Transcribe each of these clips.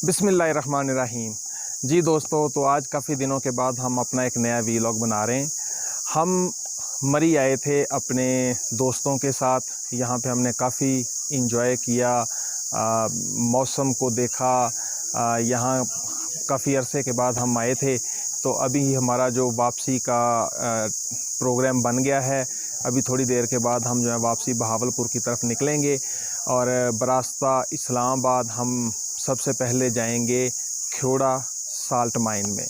बिस्मिल्लाहिर्रहमानिर्रहीम। जी दोस्तों, तो आज काफ़ी दिनों के बाद हम अपना एक नया वीलॉग बना रहे हैं। हम मरी आए थे अपने दोस्तों के साथ। यहाँ पे हमने काफ़ी इंजॉय किया, मौसम को देखा। यहाँ काफ़ी अरसे के बाद हम आए थे, तो अभी हमारा जो वापसी का प्रोग्राम बन गया है। अभी थोड़ी देर के बाद हम जो है वापसी बहावलपुर की तरफ निकलेंगे और बरास्ता इस्लामाबाद हम सबसे पहले जाएंगे ख्योड़ा साल्ट माइन में।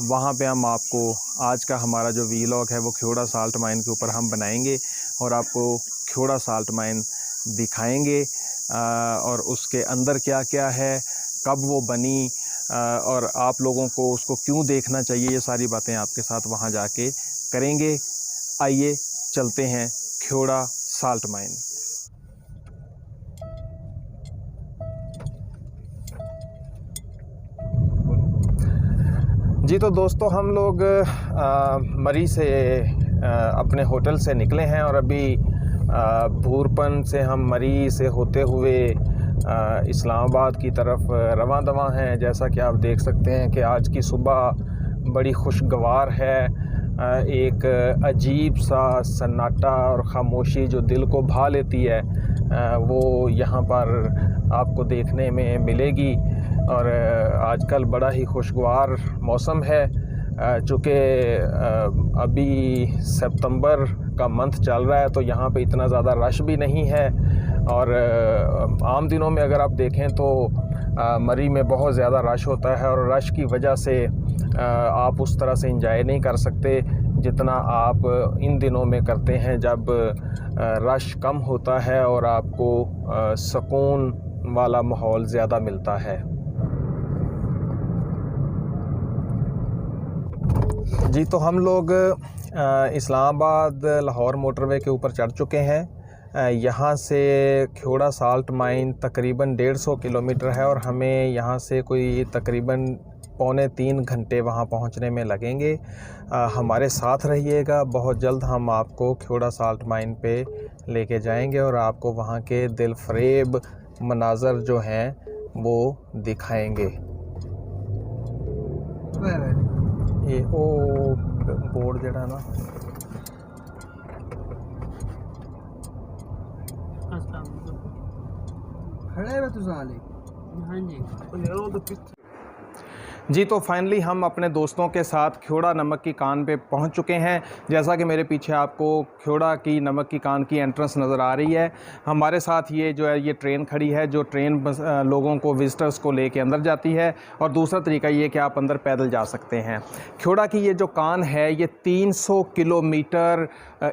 वहाँ पे हम आपको आज का हमारा जो वीलॉग है वो ख्योड़ा साल्ट माइन के ऊपर हम बनाएंगे और आपको ख्योड़ा साल्ट माइन दिखाएंगे और उसके अंदर क्या क्या है, कब वो बनी और आप लोगों को उसको क्यों देखना चाहिए, ये सारी बातें आपके साथ वहाँ जाके करेंगे। आइए चलते हैं ख्योड़ा साल्ट माइन। जी तो दोस्तों, हम लोग मरी से अपने होटल से निकले हैं और अभी भूरपन से हम मरी से होते हुए इस्लामाबाद की तरफ रवां दवां हैं। जैसा कि आप देख सकते हैं कि आज की सुबह बड़ी खुशगवार है। एक अजीब सा सन्नाटा और ख़ामोशी जो दिल को भा लेती है वो यहाँ पर आपको देखने में मिलेगी। और आजकल बड़ा ही खुशगवार मौसम है। चूँकि अभी सितंबर का मंथ चल रहा है तो यहाँ पे इतना ज़्यादा रश भी नहीं है। और आम दिनों में अगर आप देखें तो मरी में बहुत ज़्यादा रश होता है और रश की वजह से आप उस तरह से इंजॉय नहीं कर सकते जितना आप इन दिनों में करते हैं, जब रश कम होता है और आपको सुकून वाला माहौल ज़्यादा मिलता है। जी तो हम लोग इस्लामाबाद लाहौर मोटरवे के ऊपर चढ़ चुके हैं। यहाँ से ख्योड़ा साल्ट माइन तकरीबन 150 किलोमीटर है और हमें यहाँ से कोई तकरीबन 2.25 घंटे वहाँ पहुँचने में लगेंगे। हमारे साथ रहिएगा, बहुत जल्द हम आपको ख्योड़ा साल्ट माइन पे लेके जाएंगे और आपको वहाँ के दिल फरेब मनाज़र जो हैं वो दिखाएंगे। ये ओ बोर्ड जड़ा ना खड़ा है तू साले। हाँ जी। जी तो फाइनली हम अपने दोस्तों के साथ ख्योड़ा नमक की कान पे पहुंच चुके हैं। जैसा कि मेरे पीछे आपको ख्योड़ा की नमक की कान की एंट्रेंस नज़र आ रही है। हमारे साथ ये जो है ये ट्रेन खड़ी है, जो ट्रेन लोगों को, विज़िटर्स को लेके अंदर जाती है। और दूसरा तरीका ये कि आप अंदर पैदल जा सकते हैं। ख्योड़ा की ये जो कान है ये 300 किलोमीटर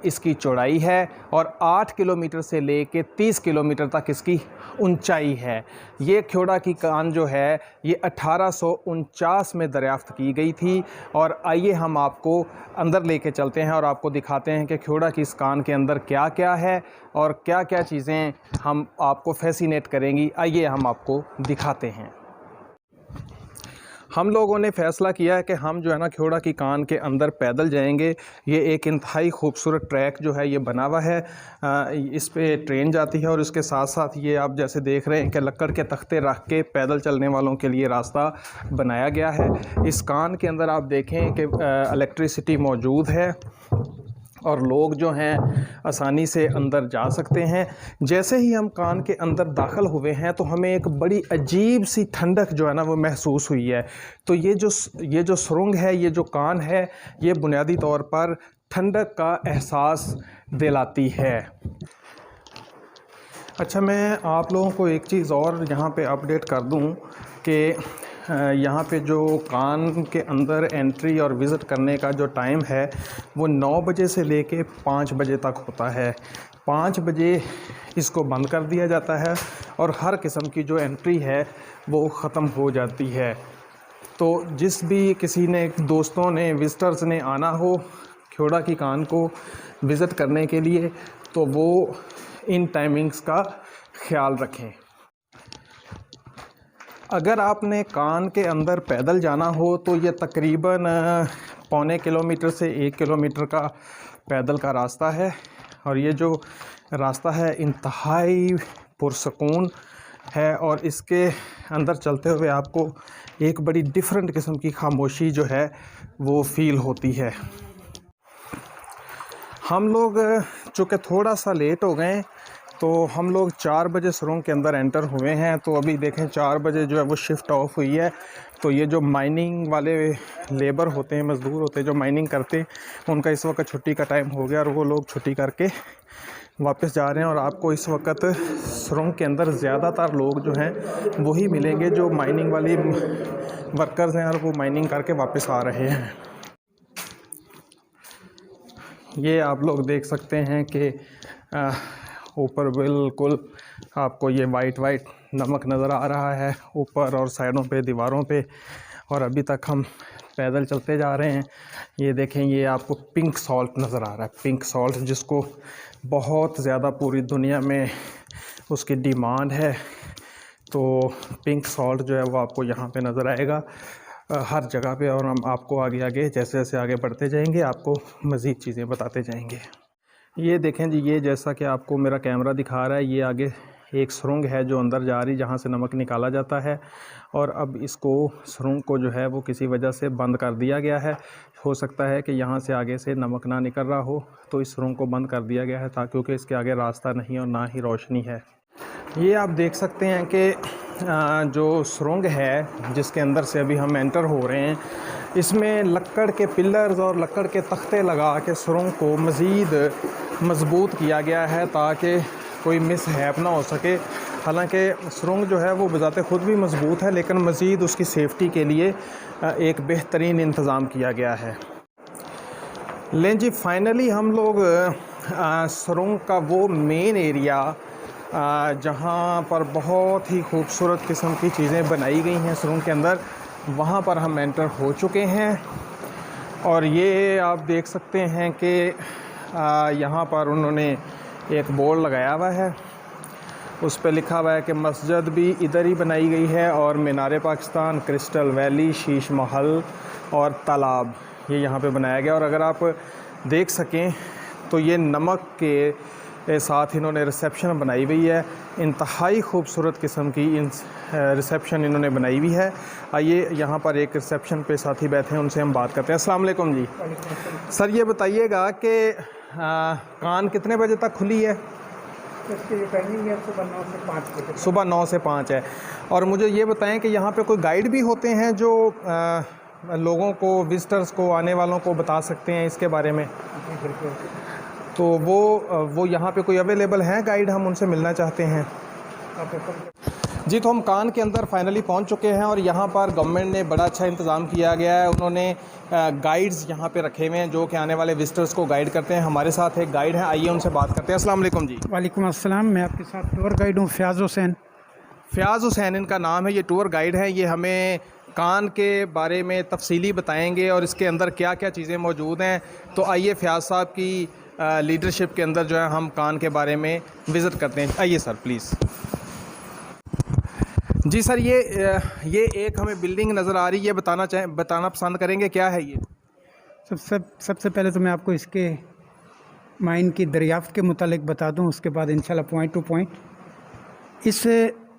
इसकी चौड़ाई है और 8 किलोमीटर से लेके 30 किलोमीटर तक इसकी ऊंचाई है। ये ख्योड़ा की कान जो है ये 1849 में दरियाफ्त की गई थी। और आइए हम आपको अंदर लेके चलते हैं और आपको दिखाते हैं कि ख्योड़ा की इस कान के अंदर क्या क्या है और क्या क्या चीज़ें हम आपको फैसिनेट करेंगी। आइए हम आपको दिखाते हैं। हम लोगों ने फ़ैसला किया है कि हम जो है ना ख्योड़ा की कान के अंदर पैदल जाएंगे। ये एक इंतहाई खूबसूरत ट्रैक जो है ये बना हुआ है। इस पे ट्रेन जाती है और इसके साथ साथ ये आप जैसे देख रहे हैं कि लकड़ के तख्ते रख के पैदल चलने वालों के लिए रास्ता बनाया गया है। इस कान के अंदर आप देखें कि इलेक्ट्रिसिटी मौजूद है और लोग जो हैं आसानी से अंदर जा सकते हैं। जैसे ही हम कान के अंदर दाखिल हुए हैं तो हमें एक बड़ी अजीब सी ठंडक जो है ना वो महसूस हुई है। तो ये जो सुरंग है, ये जो कान है, ये बुनियादी तौर पर ठंडक का एहसास दिलाती है। अच्छा, मैं आप लोगों को एक चीज़ और यहाँ पे अपडेट कर दूँ कि यहाँ पे जो कान के अंदर एंट्री और विज़िट करने का जो टाइम है वो 9 बजे से लेके 5 बजे तक होता है। 5 बजे इसको बंद कर दिया जाता है और हर किस्म की जो एंट्री है वो ख़त्म हो जाती है। तो जिस भी किसी ने, दोस्तों ने, विज़िटर्स ने आना हो ख्योड़ा की कान को विज़िट करने के लिए तो वो इन टाइमिंग्स का ख्याल रखें। अगर आपने कान के अंदर पैदल जाना हो तो ये तकरीबन 0.25 किलोमीटर से 1 किलोमीटर का पैदल का रास्ता है। और ये जो रास्ता है इंतहाई पुरसकून है और इसके अंदर चलते हुए आपको एक बड़ी डिफरेंट किस्म की खामोशी जो है वो फ़ील होती है। हम लोग चूँकि थोड़ा सा लेट हो गए तो हम लोग 4 बजे सुरंग के अंदर एंटर हुए हैं। तो अभी देखें 4 बजे जो है वो शिफ्ट ऑफ हुई है। तो ये जो माइनिंग वाले लेबर होते हैं, मज़दूर होते हैं जो माइनिंग करते हैं, उनका इस वक्त छुट्टी का टाइम हो गया और वो लोग छुट्टी करके वापस जा रहे हैं। और आपको इस वक्त सुरंग के अंदर ज़्यादातर लोग जो हैं वही मिलेंगे जो माइनिंग वाली वर्कर्स हैं और वो माइनिंग करके वापस आ रहे हैं। ये आप लोग देख सकते हैं कि ऊपर बिल्कुल आपको ये वाइट नमक नज़र आ रहा है ऊपर और साइडों पे, दीवारों पे। और अभी तक हम पैदल चलते जा रहे हैं। ये देखें, ये आपको पिंक सॉल्ट नज़र आ रहा है, पिंक सॉल्ट, जिसको बहुत ज़्यादा पूरी दुनिया में उसकी डिमांड है। तो पिंक सॉल्ट जो है वो आपको यहाँ पे नज़र आएगा हर जगह पे। और हम आपको आगे जैसे जैसे आगे बढ़ते जाएंगे आपको मज़ीद चीज़ें बताते जाएंगे। ये देखें जी, ये जैसा कि आपको मेरा कैमरा दिखा रहा है, ये आगे एक सुरंग है जो अंदर जा रही, जहाँ से नमक निकाला जाता है। और अब इसको सुरंग को जो है वो किसी वजह से बंद कर दिया गया है। हो सकता है कि यहाँ से आगे से नमक ना निकल रहा हो, तो इस सुरंग को बंद कर दिया गया है ताकि, क्योंकि इसके आगे रास्ता नहीं और ना ही रोशनी है। ये आप देख सकते हैं कि जो सुरंग है जिसके अंदर से अभी हम एंटर हो रहे हैं, इसमें लक्कड़ के पिलर्स और लक्कड़ के तख्ते लगा के सुरंग को मज़ीद मज़बूत किया गया है ताकि कोई मिसहैप ना हो सके। हालांकि सुरंग जो है वो बज़ाते ख़ुद भी मज़बूत है, लेकिन मज़ीद उसकी सेफ्टी के लिए एक बेहतरीन इंतज़ाम किया गया है। लें जी, फाइनली हम लोग सुरंग का वो मेन एरिया जहाँ पर बहुत ही खूबसूरत किस्म की चीज़ें बनाई गई हैं सुरंग के अंदर, वहाँ पर हम एंटर हो चुके हैं। और ये आप देख सकते हैं कि यहाँ पर उन्होंने एक बोर्ड लगाया हुआ है, उस पर लिखा हुआ है कि मस्जिद भी इधर ही बनाई गई है और मीनार पाकिस्तान, क्रिस्टल वैली, शीश महल और तालाब ये यहाँ पे बनाया गया। और अगर आप देख सकें तो ये नमक के साथ इन्होंने रिसेप्शन बनाई हुई है, इंतहाई खूबसूरत किस्म की रिसेप्शन इन्होंने बनाई हुई है। आइए यहाँ पर एक रिसेप्शन पे साथी बैठे हैं, उनसे हम बात करते हैं। अस्सलाम वालेकुम जी। सर ये बताइएगा कि कान कितने बजे तक खुली है? इसकी टाइमिंग है सुबह 9 से 5 बजे। सुबह 9 से 5 है। और मुझे ये बताएं कि यहाँ पे कोई गाइड भी होते हैं जो लोगों को, विज़िटर्स को, आने वालों को बता सकते हैं इसके बारे में? तो वो यहाँ पे कोई अवेलेबल हैं गाइड? हम उनसे मिलना चाहते हैं जी। तो हम कान के अंदर फाइनली पहुँच चुके हैं और यहाँ पर गवर्नमेंट ने बड़ा अच्छा इंतज़ाम किया गया है। उन्होंने गाइड्स यहाँ पे रखे हुए हैं जो कि आने वाले विजिटर्स को गाइड करते हैं। हमारे साथ एक गाइड हैं, आइए उनसे बात करते हैं। अस्सलाम वालेकुम जी। वालेकुम अस्सलाम। मैं आपके साथ टूर गाइड हूँ, फ़याज़ हुसैन। फ़याज़ हुसैन इनका नाम है, ये टूर गाइड हैं। ये हमें कान के बारे में तफसीली बताएंगे और इसके अंदर क्या क्या चीज़ें मौजूद हैं। तो आइए फ़याज़ साहब की लीडरशिप के अंदर जो है हम कान के बारे में विज़िट करते हैं। आइए सर प्लीज़। जी सर, ये एक हमें बिल्डिंग नज़र आ रही है, बताना पसंद करेंगे क्या है ये? सबसे पहले तो मैं आपको इसके माइन की दरियाफ्त के मुतालिक बता दूं, उसके बाद इंशाल्लाह पॉइंट टू पॉइंट। इस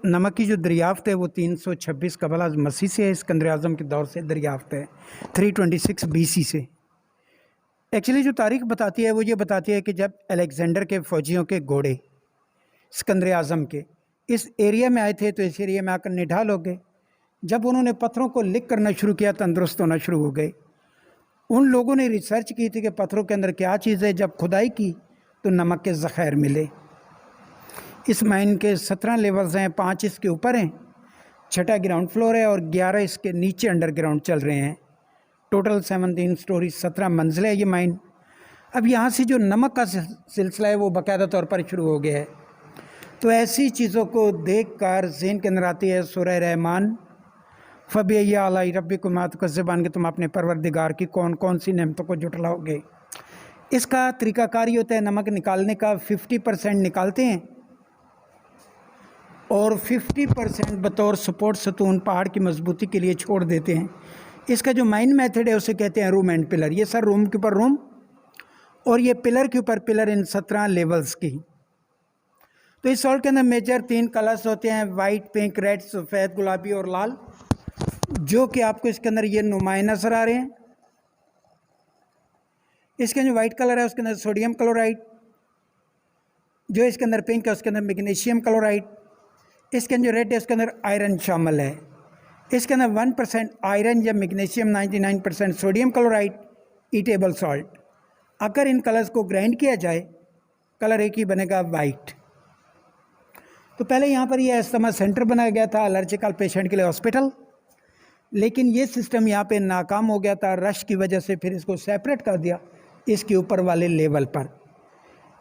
नमक की जो दरियाफ्त है वो 326 कबल मसीह से है, सिकंदर आज़म के दौर से दरियाफ्त है, 326 BC से। एक्चुअली जो तारीख़ बताती है वो ये बताती है कि जब अलेक्जेंडर के फ़ौजियों के घोड़े सिकंदर आज़म के इस एरिया में आए थे तो इस एरिया में आकर निढाल हो गए। जब उन्होंने पत्थरों को लिक करना शुरू किया, तंदुरुस्त होना शुरू हो गए। उन लोगों ने रिसर्च की थी कि पत्थरों के अंदर क्या चीज़ है। जब खुदाई की तो नमक के ज़ख़ायर मिले। इस माइन के 17 लेवल्स हैं, 5 इसके ऊपर हैं, 6 ग्राउंड फ्लोर है और 11 इसके नीचे अंडरग्राउंड चल रहे हैं। टोटल 17 स्टोरी 17 मंजिल है ये माइन। अब यहाँ से जो नमक का सिलसिला है वो बाकायदा तौर पर शुरू हो गया है। तो ऐसी चीज़ों को देख कर ज़हन के अंदर आती है सूरह रहमान, फ़बी आलाई रब्बिकुमा तुकज़्ज़िबान, कि तुम अपने परवरदिगार की कौन कौन सी नेमतों को जुटलाओगे। इसका तरीक़ाकार ये होता है, नमक निकालने का 50% निकालते हैं और 50% बतौर सपोर्ट सतून पहाड़ की मजबूती के लिए छोड़ देते हैं। इसका जो माइन मेथड है उसे कहते हैं रूम एंड पिलर। ये सर रूम के ऊपर रूम और ये पिलर के ऊपर पिलर, इन 17 लेवल्स की। तो इस सॉल्ट के अंदर मेजर 3 कलर्स होते हैं, वाइट, पिंक, रेड, सफ़ेद, गुलाबी और लाल, जो कि आपको इसके अंदर ये नुमाएं नज़र आ रहे हैं। इसके जो वाइट कलर है उसके अंदर सोडियम क्लोराइड, जो इसके अंदर पिंक है उसके अंदर मैग्नीशियम क्लोराइड, इसके अंदर जो रेड है उसके अंदर आयरन शामिल है। इसके अंदर 1% आयरन या magnesium, 99% sodium chloride, eatable salt. अगर इन कलर्स को ग्राइंड किया जाए, कलर एक ही बनेगा, वाइट। तो पहले यहाँ पर ये अस्थमा सेंटर बनाया गया था एलर्जिकल पेशेंट के लिए हॉस्पिटल, लेकिन ये सिस्टम यहाँ पे नाकाम हो गया था रश की वजह से। फिर इसको सेपरेट कर दिया इसके ऊपर वाले लेवल पर।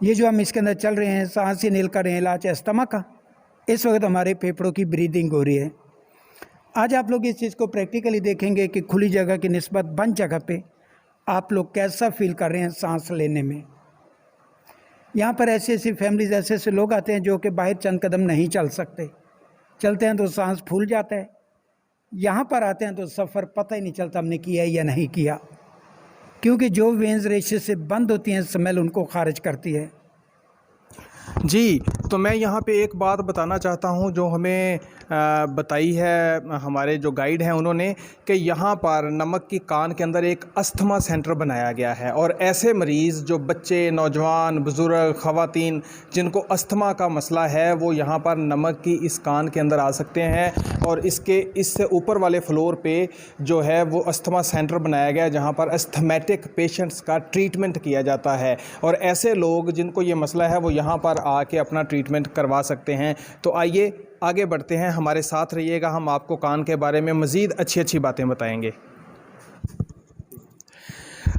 ये जो हम इसके अंदर चल रहे हैं, सांस नील कर रहे हैं, इलाज अस्थमा का, इस वक्त हमारे फेफड़ों की ब्रीदिंग हो रही है। आज आप लोग इस चीज़ को प्रैक्टिकली देखेंगे कि खुली जगह की निस्बत बंद जगह पे आप लोग कैसा फील कर रहे हैं सांस लेने में। यहाँ पर ऐसी ऐसी फैमिलीज, ऐसे ऐसे लोग आते हैं जो कि बाहर चंद कदम नहीं चल सकते, चलते हैं तो सांस फूल जाता है। यहाँ पर आते हैं तो सफ़र पता ही नहीं चलता हमने किया या नहीं किया, क्योंकि जो वेंस रेशे से बंद होती हैं स्मेल उनको खारिज करती है। जी, तो मैं यहाँ पे एक बात बताना चाहता हूँ जो हमें बताई है हमारे जो गाइड हैं उन्होंने, कि यहाँ पर नमक की कान के अंदर एक अस्थमा सेंटर बनाया गया है और ऐसे मरीज़ जो बच्चे, नौजवान, बुज़ुर्ग, ख़वातीन जिनको अस्थमा का मसला है वो यहाँ पर नमक की इस कान के अंदर आ सकते हैं। और इससे ऊपर वाले फ्लोर पे जो है वो अस्थमा सेंटर बनाया गया है जहाँ पर अस्थमेटिक पेशेंट्स का ट्रीटमेंट किया जाता है और ऐसे लोग जिनको ये मसला है वो यहाँ पर आके अपना ट्रीटमेंट करवा सकते हैं। तो आइए आगे बढ़ते हैं, हमारे साथ रहिएगा, हम आपको कान के बारे में मज़ीद अच्छी अच्छी बातें बताएंगे।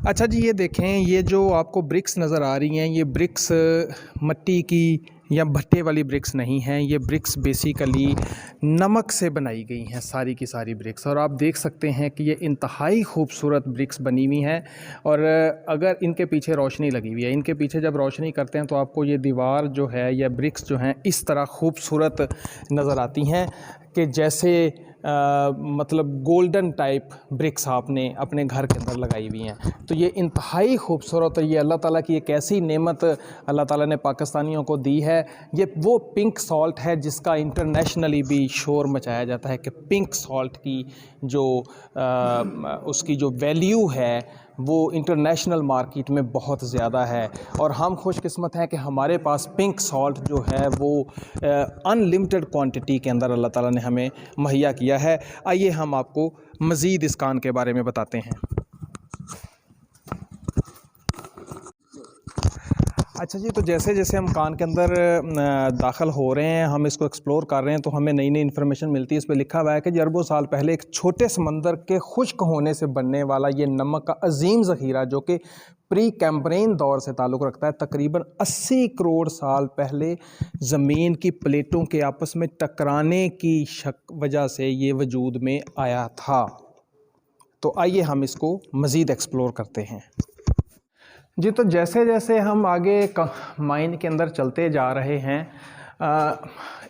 अच्छा जी, ये देखें, ये जो आपको ब्रिक्स नज़र आ रही हैं, ये ब्रिक्स मिट्टी की या भट्टे वाली ब्रिक्स नहीं हैं। ये ब्रिक्स बेसिकली नमक से बनाई गई हैं, सारी की सारी ब्रिक्स। और आप देख सकते हैं कि ये इंतहाई खूबसूरत ब्रिक्स बनी हुई हैं। और अगर इनके पीछे रोशनी लगी हुई है, इनके पीछे जब रोशनी करते हैं तो आपको ये दीवार जो है या ब्रिक्स जो हैं इस तरह खूबसूरत नज़र आती हैं कि जैसे मतलब गोल्डन टाइप ब्रिक्स आपने अपने घर के अंदर लगाई हुई हैं। तो ये इंतहाई खूबसूरत है। ये अल्लाह ताला की एक ऐसी नेमत अल्लाह ताला ने पाकिस्तानियों को दी है। ये वो पिंक सॉल्ट है जिसका इंटरनेशनली भी शोर मचाया जाता है कि पिंक सॉल्ट की जो उसकी जो वैल्यू है वो इंटरनेशनल मार्केट में बहुत ज़्यादा है। और हम खुशकिस्मत हैं कि हमारे पास पिंक सॉल्ट जो है वो अनलिमिटेड क्वांटिटी के अंदर अल्लाह ताला ने हमें मुहैया किया है। आइए हम आपको मज़ीद इस कान के बारे में बताते हैं। अच्छा जी, तो जैसे जैसे हम कान के अंदर दाखिल हो रहे हैं, हम इसको एक्सप्लोर कर रहे हैं, तो हमें नई नई इन्फॉर्मेशन मिलती है। इस पर लिखा हुआ है कि अरबों साल पहले एक छोटे समंदर के खुश्क होने से बनने वाला ये नमक का अजीम ज़ख़ीरा, जो कि प्री कैम्ब्रियन दौर से ताल्लुक़ रखता है, तकरीबन 80 करोड़ साल पहले ज़मीन की प्लेटों के आपस में टकराने की वजह से ये वजूद में आया था। तो आइए हम इसको मज़ीद एक्सप्लोर करते हैं। जी, तो जैसे जैसे हम आगे माइन के अंदर चलते जा रहे हैं,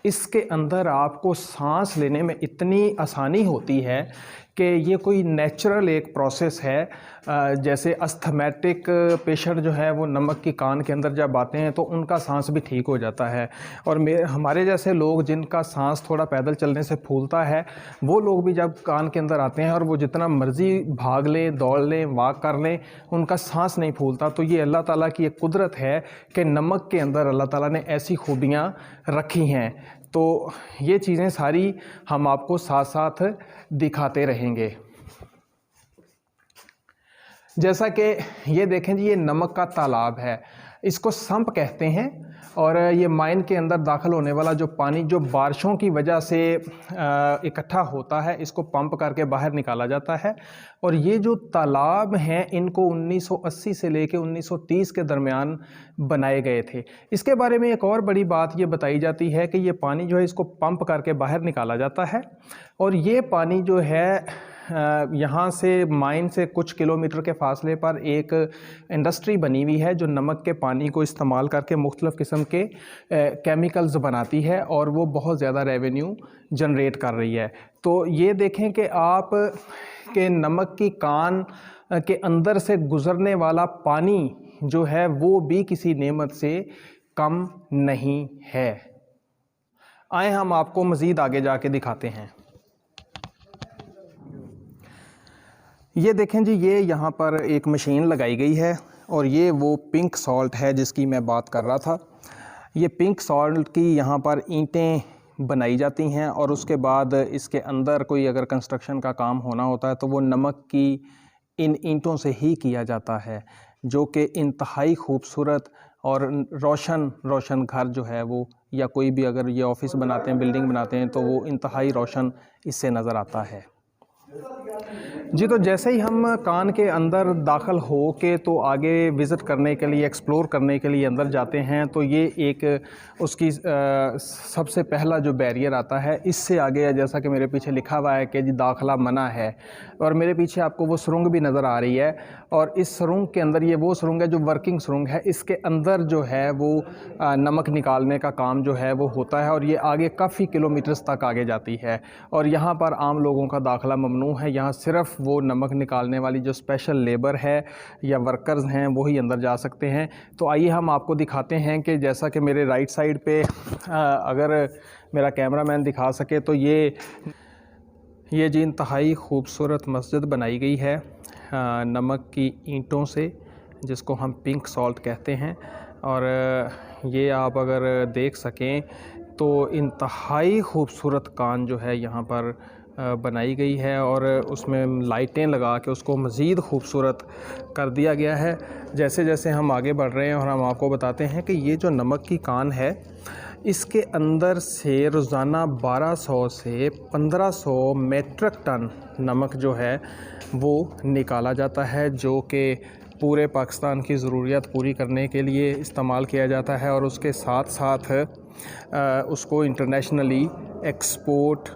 इसके अंदर आपको सांस लेने में इतनी आसानी होती है कि ये कोई नेचुरल एक प्रोसेस है। जैसे अस्थमेटिक पेशेंट जो है वो नमक की कान के अंदर जब आते हैं तो उनका सांस भी ठीक हो जाता है। और हमारे जैसे लोग जिनका सांस थोड़ा पैदल चलने से फूलता है, वो लोग भी जब कान के अंदर आते हैं और वो जितना मर्ज़ी भाग लें, दौड़ लें, वॉक कर लें, उनका सांस नहीं फूलता। तो ये अल्लाह ताला की एक कुदरत है कि नमक के अंदर अल्लाह ताला ने ऐसी खूबियाँ रखी हैं। तो ये चीज़ें सारी हम आपको साथ साथ दिखाते रहेंगे। जैसा कि ये देखें जी, ये नमक का तालाब है, इसको सम्प कहते हैं। और ये माइन के अंदर दाखिल होने वाला जो पानी जो बारिशों की वजह से इकट्ठा होता है, इसको पंप करके बाहर निकाला जाता है। और ये जो तालाब हैं इनको 1980 से लेके 1930 के दरमियान बनाए गए थे। इसके बारे में एक और बड़ी बात ये बताई जाती है कि ये पानी जो है इसको पंप करके बाहर निकाला जाता है। और ये पानी जो है यहाँ से माइन से कुछ किलोमीटर के फासले पर एक इंडस्ट्री बनी हुई है जो नमक के पानी को इस्तेमाल करके मुख्तलिफ़ किस्म के केमिकल्स बनाती है और वो बहुत ज़्यादा रेवेन्यू जनरेट कर रही है। तो ये देखें कि आप के नमक की कान के अंदर से गुज़रने वाला पानी जो है वो भी किसी नेमत से कम नहीं है। आए हम आपको मज़ीद आगे जाके दिखाते हैं। ये देखें जी, ये यहाँ पर एक मशीन लगाई गई है और ये वो पिंक सॉल्ट है जिसकी मैं बात कर रहा था। ये पिंक सॉल्ट की यहाँ पर ईंटें बनाई जाती हैं और उसके बाद इसके अंदर कोई अगर कंस्ट्रक्शन का काम होना होता है तो वो नमक की इन ईंटों से ही किया जाता है, जो कि इंतहाई खूबसूरत और रोशन घर जो है वो, या कोई भी अगर ये ऑफ़िस बनाते हैं, बिल्डिंग बनाते हैं, तो वो इंतहाई रोशन इससे नज़र आता है। जी, तो जैसे ही हम कान के अंदर दाखिल हो के तो आगे विज़िट करने के लिए, एक्सप्लोर करने के लिए अंदर जाते हैं, तो ये एक उसकी सबसे पहला जो बैरियर आता है, इससे आगे जैसा कि मेरे पीछे लिखा हुआ है कि जी दाखिला मना है, और मेरे पीछे आपको वो सुरंग भी नज़र आ रही है। और इस सुरंग के अंदर, ये वो सुरंग है जो वर्किंग सुरंग है, इसके अंदर जो है वो नमक निकालने का काम जो है वो होता है, और ये आगे काफ़ी किलोमीटर्स तक आगे जाती है। और यहाँ पर आम लोगों का दाखिला ममनू है, यहाँ सिर्फ वो नमक निकालने वाली जो स्पेशल लेबर है या वर्कर्स हैं वही अंदर जा सकते हैं। तो आइए हम आपको दिखाते हैं कि जैसा कि मेरे राइट साइड पे अगर मेरा कैमरामैन दिखा सके तो ये जी इंतहाई खूबसूरत मस्जिद बनाई गई है नमक की ईंटों से, जिसको हम पिंक सॉल्ट कहते हैं। और ये आप अगर देख सकें तो इंतहाई खूबसूरत कान जो है यहाँ पर बनाई गई है, और उसमें लाइटें लगा के उसको मज़ीद खूबसूरत कर दिया गया है। जैसे जैसे हम आगे बढ़ रहे हैं और हम आपको बताते हैं कि ये जो नमक की कान है, इसके अंदर से रोज़ाना 1200 से 1500 मेट्रिक टन नमक जो है वो निकाला जाता है, जो कि पूरे पाकिस्तान की ज़रूरियात पूरी करने के लिए इस्तेमाल किया जाता है। और उसके साथ साथ उसको इंटरनेशनली एक्सपोर्ट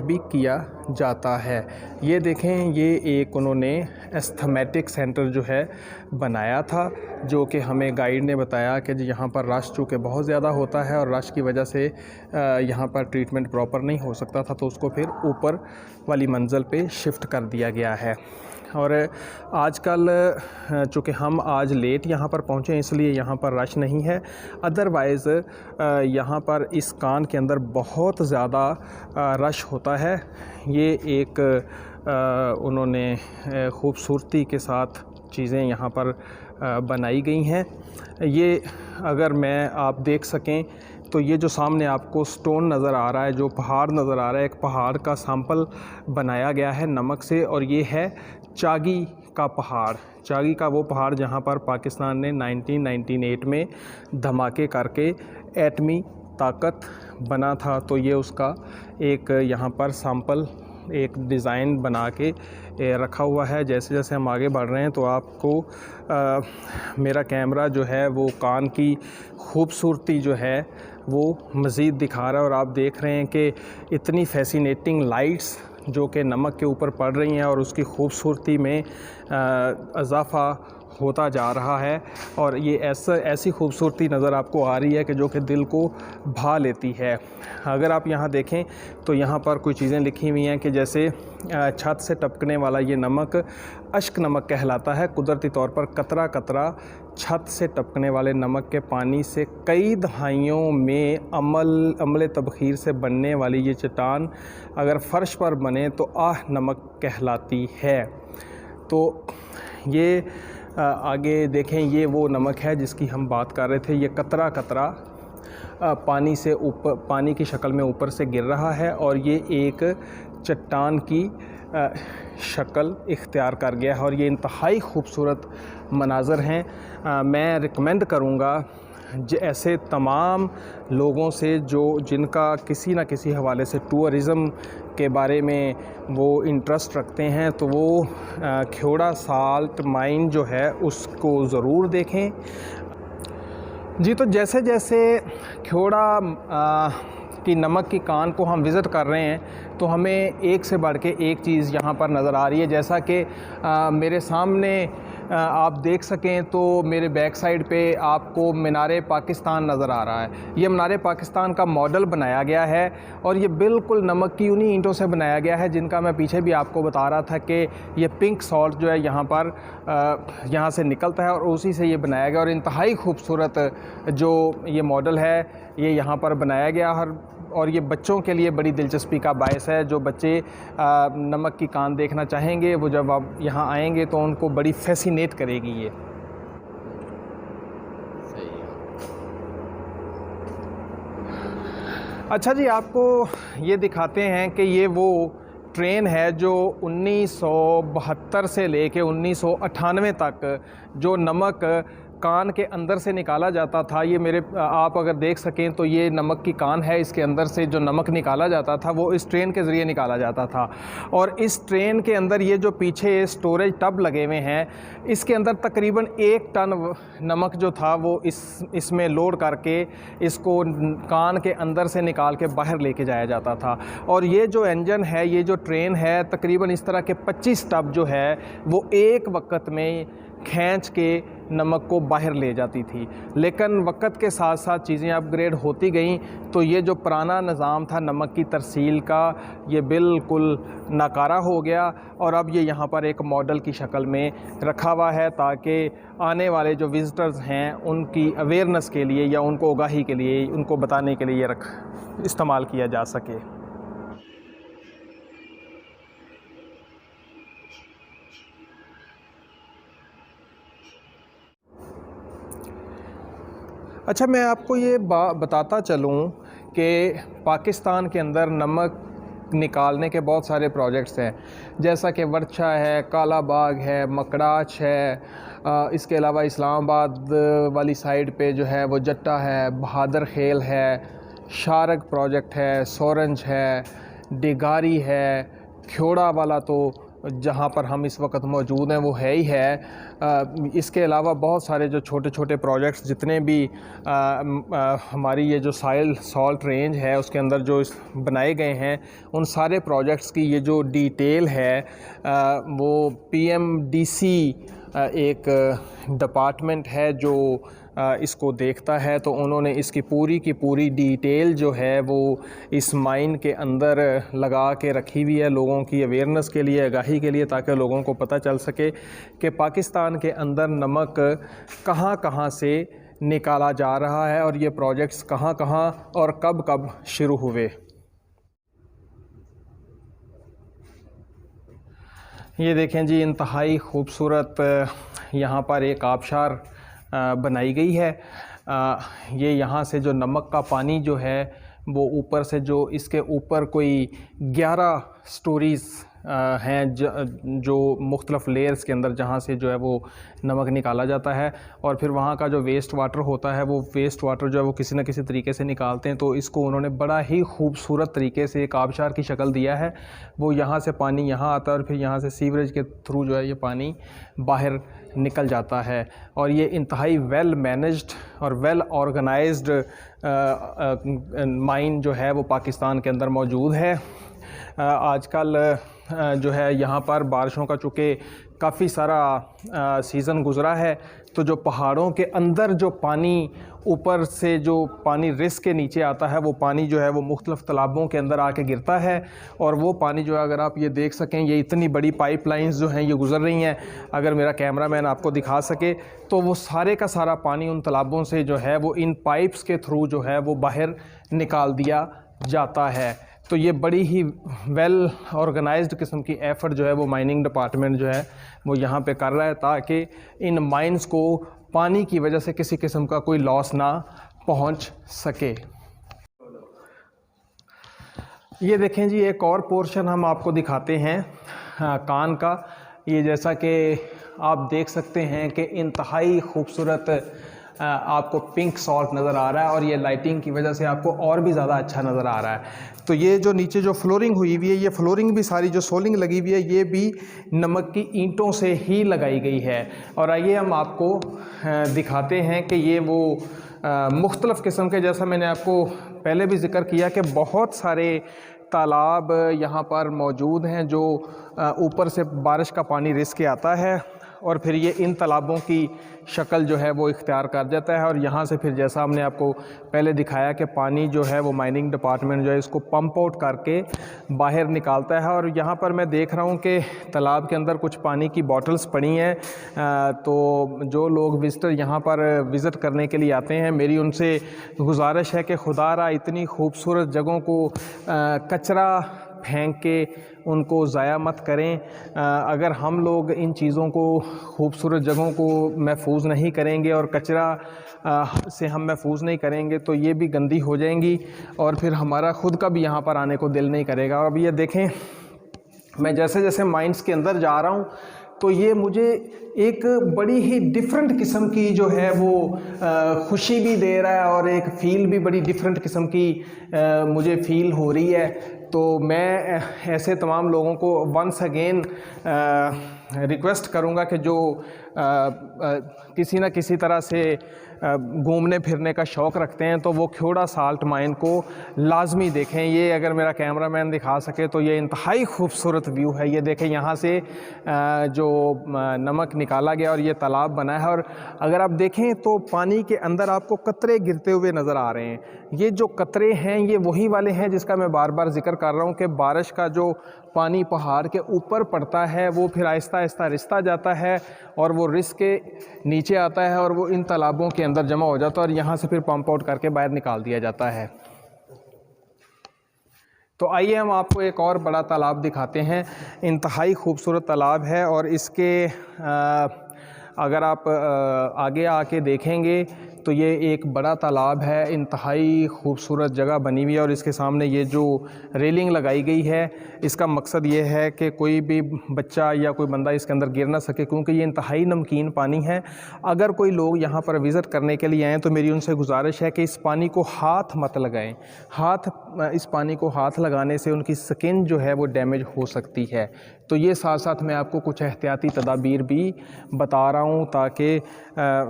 भी किया जाता है। ये देखें, ये एक उन्होंने एस्थमेटिक सेंटर जो है बनाया था, जो कि हमें गाइड ने बताया कि यहाँ पर रश चूँकि बहुत ज़्यादा होता है और रश की वजह से यहाँ पर ट्रीटमेंट प्रॉपर नहीं हो सकता था, तो उसको फिर ऊपर वाली मंजिल पे शिफ्ट कर दिया गया है। और आजकल चूँकि हम आज लेट यहाँ पर पहुँचे इसलिए यहाँ पर रश नहीं है, अदरवाइज़ यहाँ पर इस कान के अंदर बहुत ज़्यादा रश होता है। ये एक उन्होंने खूबसूरती के साथ चीज़ें यहाँ पर बनाई गई हैं। ये अगर आप देख सकें तो ये जो सामने आपको स्टोन नज़र आ रहा है, जो पहाड़ नज़र आ रहा है, एक पहाड़ का सैंपल बनाया गया है नमक से, और ये है चागी का पहाड़। चागी का वो पहाड़ जहाँ पर पाकिस्तान ने 1998 में धमाके करके एटमी ताकत बना था, तो ये उसका एक यहाँ पर सैंपल, एक डिज़ाइन बना के रखा हुआ है। जैसे जैसे हम आगे बढ़ रहे हैं तो आपको मेरा कैमरा जो है वो कान की खूबसूरती जो है वो मज़ीद दिखा रहा है, और आप देख रहे हैं कि इतनी फैसिनेटिंग लाइट्स जो कि नमक के ऊपर पड़ रही हैं और उसकी खूबसूरती में इजाफ़ा होता जा रहा है। और ये ऐसी खूबसूरती नज़र आपको आ रही है कि जो कि दिल को भा लेती है। अगर आप यहाँ देखें तो यहाँ पर कुछ चीज़ें लिखी हुई हैं कि जैसे छत से टपकने वाला ये नमक अश्क नमक कहलाता है। कुदरती तौर पर कतरा कतरा छत से टपकने वाले नमक के पानी से कई दहाइयों में अमल तबखीर से बनने वाली ये चट्टान अगर फ़र्श पर बने तो आह नमक कहलाती है। तो ये आगे देखें, ये वो नमक है जिसकी हम बात कर रहे थे। ये कतरा कतरा पानी से ऊपर, पानी की शक्ल में ऊपर से गिर रहा है, और ये एक चट्टान की शक्ल इख्तियार कर गया है, और ये इंतहाई खूबसूरत मनाज़र हैं। मैं रिकमेंड करूँगा ऐसे तमाम लोगों से जिनका किसी न किसी हवाले से टूरिज़म के बारे में वो इंटरेस्ट रखते हैं, तो वो ख्योड़ा साल्ट माइन जो है उसको ज़रूर देखें। जी, तो जैसे जैसे ख्योड़ा की नमक की कान को हम विज़िट कर रहे हैं तो हमें एक से बढ़ के एक चीज़ यहाँ पर नज़र आ रही है। जैसा कि मेरे सामने आप देख सकें तो मेरे बैक साइड पे आपको मीनार पाकिस्तान नज़र आ रहा है। ये मीनार पाकिस्तान का मॉडल बनाया गया है और ये बिल्कुल नमक की उन्हीं ईंटों से बनाया गया है जिनका मैं पीछे भी आपको बता रहा था कि ये पिंक सॉल्ट जो है यहाँ पर यहाँ से निकलता है और उसी से ये बनाया गया। और इंतहाई खूबसूरत जो ये मॉडल है ये यहाँ पर बनाया गया और ये बच्चों के लिए बड़ी दिलचस्पी का बायस है। जो बच्चे नमक की कान देखना चाहेंगे वो जब आप यहाँ आएंगे तो उनको बड़ी फैसिनेट करेगी ये। अच्छा जी, आपको ये दिखाते हैं कि ये वो ट्रेन है जो 1972 से लेके 1998 तक जो नमक कान के अंदर से निकाला जाता था। ये मेरे आप अगर देख सकें तो ये नमक की कान है, इसके अंदर से जो नमक निकाला जाता था वो इस ट्रेन के ज़रिए निकाला जाता था। और इस ट्रेन के अंदर ये जो पीछे स्टोरेज टब लगे हुए हैं इसके अंदर तकरीबन 1 टन नमक जो था वो इसमें लोड करके इसको कान के अंदर से निकाल के बाहर लेके जाया जाता था। और ये जो इंजन है, ये जो ट्रेन है, तकरीबन इस तरह के 25 टब जो है वो एक वक्त में खींच के नमक को बाहर ले जाती थी। लेकिन वक्त के साथ साथ चीज़ें अपग्रेड होती गईं तो ये जो पुराना निज़ाम था नमक की तरसील का ये बिल्कुल नाकारा हो गया और अब ये यहाँ पर एक मॉडल की शक्ल में रखा हुआ है ताकि आने वाले जो विज़िटर्स हैं उनकी अवेयरनेस के लिए या उनको आगाही के लिए, उनको बताने के लिए ये इस्तेमाल किया जा सके। अच्छा, मैं आपको ये बताता चलूँ कि पाकिस्तान के अंदर नमक निकालने के बहुत सारे प्रोजेक्ट्स हैं, जैसा कि वर्षा है, काला बाग है, मकड़ाच है, इसके अलावा इस्लामाबाद वाली साइड पे जो है वो जट्टा है, बहादुर खेल है, शारग प्रोजेक्ट है, सोरंज है, डिगारी है, ख्योड़ा वाला तो जहाँ पर हम इस वक्त मौजूद हैं वो है ही है। इसके अलावा बहुत सारे जो छोटे छोटे प्रोजेक्ट्स जितने भी हमारी ये जो सॉल्ट रेंज है उसके अंदर जो बनाए गए हैं उन सारे प्रोजेक्ट्स की ये जो डिटेल है वो PMDC एक डिपार्टमेंट है जो इसको देखता है, तो उन्होंने इसकी पूरी की पूरी डिटेल जो है वो इस माइन के अंदर लगा के रखी हुई है लोगों की अवेयरनेस के लिए, आगाही के लिए, ताकि लोगों को पता चल सके कि पाकिस्तान के अंदर नमक कहाँ कहाँ से निकाला जा रहा है और ये प्रोजेक्ट्स कहाँ कहाँ और कब कब शुरू हुए। ये देखें जी, इंतहाई खूबसूरत यहाँ पर एक आबशार बनाई गई है। ये यहाँ से जो नमक का पानी जो है वो ऊपर से जो इसके ऊपर कोई 11 स्टोरीज़ हैं जो मुख्तलिफ़ लेयर्स के अंदर जहाँ से जो है वो नमक निकाला जाता है और फिर वहाँ का जो वेस्ट वाटर होता है वो वेस्ट वाटर जो है वो किसी न किसी तरीके से निकालते हैं। तो इसको उन्होंने बड़ा ही खूबसूरत तरीके से एक आबशार की शक्ल दिया है। वो यहाँ से पानी यहाँ आता है और फिर यहाँ से सीवरेज के थ्रू जो है ये पानी बाहर निकल जाता है। और ये इंतहाई वेल मैनेज्ड और वेल ऑर्गेनाइज्ड माइन जो है वो पाकिस्तान के अंदर मौजूद है। आजकल जो है यहाँ पर बारिशों का चूँकि काफ़ी सारा सीज़न गुज़रा है, तो जो पहाड़ों के अंदर जो पानी ऊपर से जो पानी रिस के नीचे आता है वो पानी जो है वो मुख्तलिफ़ तालाबों के अंदर आके गिरता है। और वो पानी जो है अगर आप ये देख सकें, ये इतनी बड़ी पाइपलाइंस जो हैं ये गुज़र रही हैं, अगर मेरा कैमरामैन आपको दिखा सके तो वो सारे का सारा पानी उन तालाबों से जो है वो इन पाइप्स के थ्रू जो है वो बाहर निकाल दिया जाता है। तो ये बड़ी ही वेल ऑर्गेनाइज्ड किस्म की एफ़र्ट जो है वो माइनिंग डिपार्टमेंट जो है वो यहाँ पे कर रहा है ताकि इन माइंस को पानी की वजह से किसी किस्म का कोई लॉस ना पहुँच सके। ये देखें जी, एक और पोर्शन हम आपको दिखाते हैं कान का। ये जैसा कि आप देख सकते हैं कि इंतहाई खूबसूरत आपको पिंक सॉल्ट नज़र आ रहा है और ये लाइटिंग की वजह से आपको और भी ज़्यादा अच्छा नज़र आ रहा है। तो ये जो नीचे जो फ्लोरिंग हुई हुई है, ये फ्लोरिंग भी सारी जो सोलिंग लगी हुई है ये भी नमक की ईंटों से ही लगाई गई है। और आइए हम आपको दिखाते हैं कि ये वो मुख्तलिफ़ किस्म के, जैसा मैंने आपको पहले भी ज़िक्र किया कि बहुत सारे तालाब यहाँ पर मौजूद हैं जो ऊपर से बारिश का पानी रिस के आता है और फिर ये इन तालाबों की शक्ल जो है वो इख्तियार कर जाता है। और यहाँ से फिर जैसा हमने आपको पहले दिखाया कि पानी जो है वो माइनिंग डिपार्टमेंट जो है इसको पंप आउट करके बाहर निकालता है। और यहाँ पर मैं देख रहा हूँ कि तालाब के अंदर कुछ पानी की बॉटल्स पड़ी हैं। तो जो लोग विज़िटर यहाँ पर विज़िट करने के लिए आते हैं, मेरी उनसे गुजारिश है कि खुदारा इतनी खूबसूरत जगहों को कचरा फेंक के उनको ज़ाया मत करें। अगर हम लोग इन चीज़ों को, खूबसूरत जगहों को महफूज नहीं करेंगे और कचरा से हम महफूज नहीं करेंगे तो ये भी गंदी हो जाएंगी और फिर हमारा ख़ुद का भी यहाँ पर आने को दिल नहीं करेगा। और अब ये देखें, मैं जैसे जैसे माइंस के अंदर जा रहा हूँ तो ये मुझे एक बड़ी ही डिफरेंट किस्म की जो है वो खुशी भी दे रहा है और एक फ़ील भी बड़ी डिफरेंट किस्म की मुझे फ़ील हो रही है। तो मैं ऐसे तमाम लोगों को वंस अगेन रिक्वेस्ट करूँगा कि जो किसी न किसी तरह से घूमने फिरने का शौक़ रखते हैं तो वो ख्योड़ा साल्ट माइन को लाजमी देखें। ये अगर मेरा कैमरामैन दिखा सके तो ये इंतहाई खूबसूरत व्यू है। ये देखें, यहाँ से जो नमक निकाला गया और ये तालाब बना है और अगर आप देखें तो पानी के अंदर आपको कतरे गिरते हुए नज़र आ रहे हैं। ये जो कतरे हैं ये वही वाले हैं जिसका मैं बार बार जिक्र कर रहा हूँ कि बारिश का जो पानी पहाड़ के ऊपर पड़ता है वो फिर आहिस्ता आहिस्ता रिसता जाता है और वो रिस के नीचे आता है और वो इन तालाबों के अंदर जमा हो जाता है और यहाँ से फिर पंप आउट करके बाहर निकाल दिया जाता है। तो आइए हम आपको एक और बड़ा तालाब दिखाते हैं। इंतहाई खूबसूरत तालाब है और इसके अगर आप आगे आके देखेंगे तो ये एक बड़ा तालाब है, इंतहाई खूबसूरत जगह बनी हुई है और इसके सामने ये जो रेलिंग लगाई गई है इसका मकसद ये है कि कोई भी बच्चा या कोई बंदा इसके अंदर गिर ना सके, क्योंकि ये इंतहाई नमकीन पानी है। अगर कोई लोग यहाँ पर विज़िट करने के लिए आएँ तो मेरी उनसे गुजारिश है कि इस पानी को हाथ मत लगाएं। इस पानी को हाथ लगाने से उनकी स्किन जो है वो डैमेज हो सकती है। तो ये साथ साथ मैं आपको कुछ एहतियाती तदाबीर भी बता रहा हूँ ताकि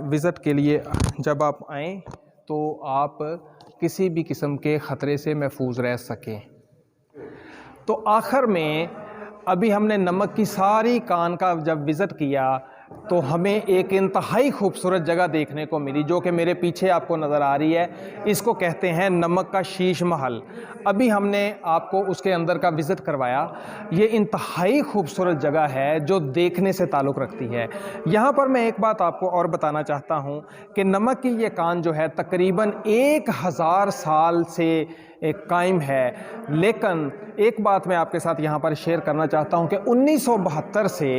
विज़िट के लिए जब आप आएँ तो आप किसी भी किस्म के ख़तरे से महफूज रह सकें। तो आखिर में अभी हमने नमक की सारी कान का जब विज़िट किया तो हमें एक इंतहाई खूबसूरत जगह देखने को मिली जो कि मेरे पीछे आपको नज़र आ रही है। इसको कहते हैं नमक का शीश महल। अभी हमने आपको उसके अंदर का विज़िट करवाया। ये इंतहाई खूबसूरत जगह है जो देखने से ताल्लुक़ रखती है। यहाँ पर मैं एक बात आपको और बताना चाहता हूँ कि नमक की ये कान जो है तकरीबन 1000 साल से एक कायम है। लेकिन एक बात मैं आपके साथ यहाँ पर शेयर करना चाहता हूँ कि 1972 से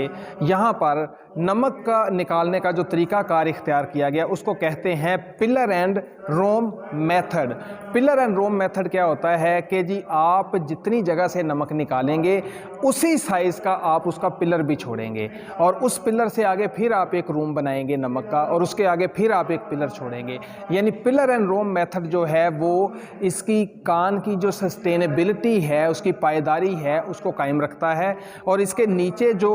यहाँ पर नमक का निकालने का जो तरीक़ाकार इख्तियार किया गया उसको कहते हैं pillar and room method. Pillar and room method क्या होता है कि जी आप जितनी जगह से नमक निकालेंगे उसी साइज़ का आप उसका पिलर भी छोड़ेंगे और उस पिलर से आगे फिर आप एक रूम बनाएंगे नमक का और उसके आगे फिर आप एक पिलर छोड़ेंगे। यानी पिलर एंड रोम मेथड जो है वो इसकी कान की जो सस्टेनेबिलिटी है, उसकी पायदारी है, उसको कायम रखता है। और इसके नीचे जो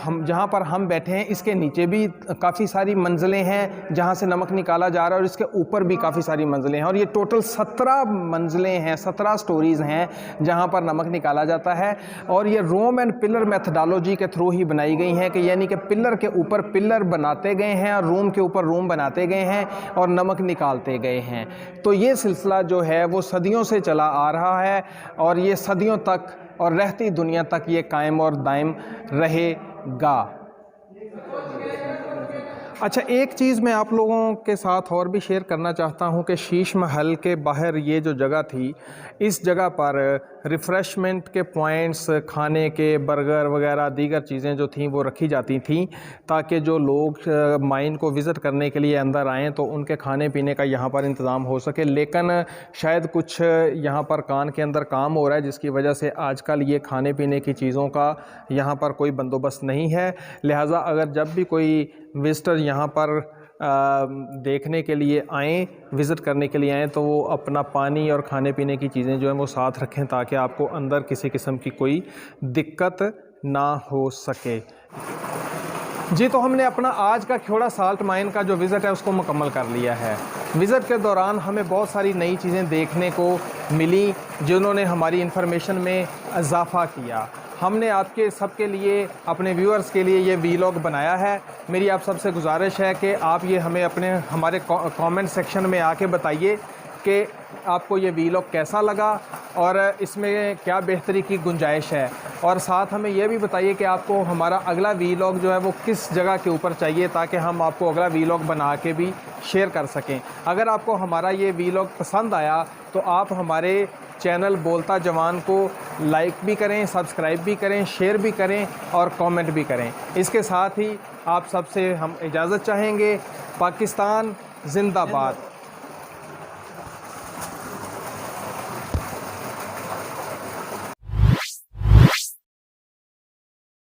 हम जहाँ पर हम बैठे हैं इसके नीचे भी काफ़ी सारी मंजिलें हैं जहाँ से नमक निकाला जा रहा है और इसके ऊपर भी काफ़ी सारी मंजिलें हैं और ये टोटल 17 मंजिलें हैं, 17 स्टोरीज़ हैं जहाँ पर नमक निकाला जाता है। और ये रोम एंड पिलर मेथडोलॉजी के थ्रू ही बनाई गई हैं कि यानी कि पिलर के ऊपर पिलर बनाते गए हैं और रूम के ऊपर रूम बनाते गए हैं और नमक निकालते गए हैं। तो ये सिलसिला जो है वो सदियों से चला आ रहा है और ये सदियों तक और रहती दुनिया तक ये कायम और दायम रहेगा। अच्छा, एक चीज़ मैं आप लोगों के साथ और भी शेयर करना चाहता हूं कि शीश महल के बाहर ये जो जगह थी, इस जगह पर रिफ़्रेशमेंट के पॉइंट्स, खाने के बर्गर वगैरह दीगर चीज़ें जो थीं वो रखी जाती थीं ताकि जो लोग माइन को विज़िट करने के लिए अंदर आएँ तो उनके खाने पीने का यहाँ पर इंतज़ाम हो सके। लेकिन शायद कुछ यहाँ पर कान के अंदर काम हो रहा है जिसकी वजह से आजकल ये खाने पीने की चीज़ों का यहाँ पर कोई बंदोबस्त नहीं है। लिहाजा अगर जब भी कोई विज़िटर यहाँ पर देखने के लिए आएँ, विज़िट करने के लिए आएँ तो वो अपना पानी और खाने पीने की चीज़ें जो हैं वो साथ रखें ताकि आपको अंदर किसी किस्म की कोई दिक्कत ना हो सके। जी, तो हमने अपना आज का ख्योड़ा साल्ट माइन का जो विज़िट है उसको मुकम्मल कर लिया है। विज़िट के दौरान हमें बहुत सारी नई चीज़ें देखने को मिली जिन्होंने हमारी इन्फॉर्मेशन में इजाफ़ा किया। हमने आपके सबके लिए, अपने व्यूअर्स के लिए ये वीलॉग बनाया है। मेरी आप सबसे गुजारिश है कि आप ये हमें हमारे कमेंट सेक्शन में आके बताइए कि आपको ये वीलॉग कैसा लगा और इसमें क्या बेहतरी की गुंजाइश है, और साथ हमें यह भी बताइए कि आपको हमारा अगला वीलॉग जो है वो किस जगह के ऊपर चाहिए, ताकि हम आपको अगला वीलॉग बना के भी शेयर कर सकें। अगर आपको हमारा ये वीलॉग पसंद आया तो आप हमारे चैनल बोलता जवान को लाइक भी करें, सब्सक्राइब भी करें, शेयर भी करें और कमेंट भी करें। इसके साथ ही आप सबसे हम इजाज़त चाहेंगे। पाकिस्तान जिंदाबाद।